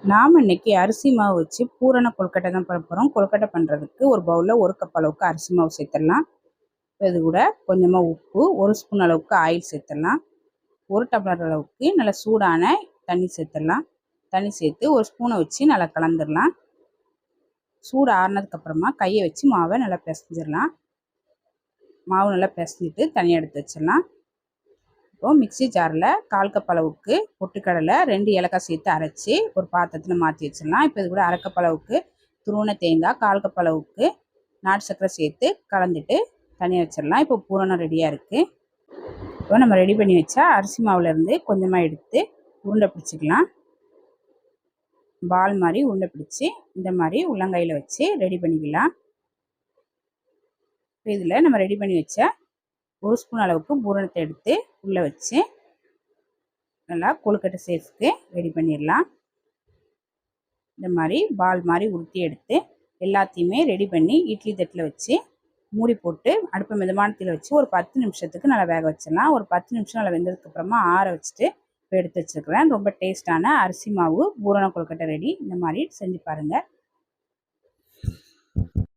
நாம் இன்னைக்கு அரிசி மாவு வச்சு பூரண கொழுக்கட்டை தான் பண்ண போகிறோம். கொழுக்கட்டை பண்ணுறதுக்கு ஒரு பவுலில் 1 கப் அளவுக்கு அரிசி மாவு சேர்த்துடலாம். இது கூட கொஞ்சமாக உப்பு, 1 ஸ்பூன் அளவுக்கு ஆயில் சேர்த்துடலாம். 1 டம்ளர் அளவுக்கு நல்லா சூடான தண்ணி சேர்த்துடலாம். தண்ணி சேர்த்து ஒரு ஸ்பூனை வச்சு நல்லா கலந்துடலாம். சூடு ஆறுனதுக்கப்புறமா கையை வச்சு மாவை நல்லா பிசைஞ்சிடலாம். மாவு நல்லா பிசைஞ்சிட்டு தனியாக எடுத்து வச்சிடலாம். இப்போ மிக்ஸி ஜாரில் 1/4 கப் அளவுக்கு பொட்டுக்கடலை, 2 ஏலக்காய் சேர்த்து அரைச்சி ஒரு பாத்திரத்தில் மாற்றி வச்சிடலாம். இப்போ இது கூட 1/2 கப் அளவுக்கு துருவின தேங்காய், 1/4 கப் அளவுக்கு நாட்டு சர்க்கரை சேர்த்து கலந்துட்டு தனியாக வச்சிடலாம். இப்போ பூரணம் ரெடியாக இருக்குது. இப்போ நம்ம ரெடி பண்ணி வச்சா அரிசி மாவுலேருந்து கொஞ்சமாக எடுத்து உருண்டை பிடிச்சிக்கலாம். பால் மாதிரி உருண்டை பிடிச்சி இந்த மாதிரி உள்ளங்கையில் வச்சு ரெடி பண்ணிக்கலாம். இப்போ இதில் நம்ம ரெடி பண்ணி வச்ச 1 ஸ்பூன் அளவுக்கு பூரணத்தை எடுத்து உள்ளே வச்சு நல்லா கொழுக்கட்டை சேஃப்க்கு ரெடி பண்ணிடலாம். இந்த மாதிரி பால் மாதிரி உருட்டி எடுத்து எல்லாத்தையுமே ரெடி பண்ணி இட்லி தட்டில் வச்சு மூடி போட்டு அடுப்பை மிதமான தீயில வச்சு ஒரு 10 நிமிஷத்துக்கு நல்லா வேக வச்சிடலாம். ஒரு 10 நிமிஷம் நல்லா வெந்ததுக்கப்புறமா ஆற வச்சுட்டு இப்போ எடுத்து வச்சுருக்கிறேன். ரொம்ப டேஸ்டான அரிசி மாவு பூரண கொழுக்கட்டை ரெடி. இந்த மாதிரி செஞ்சு பாருங்கள்.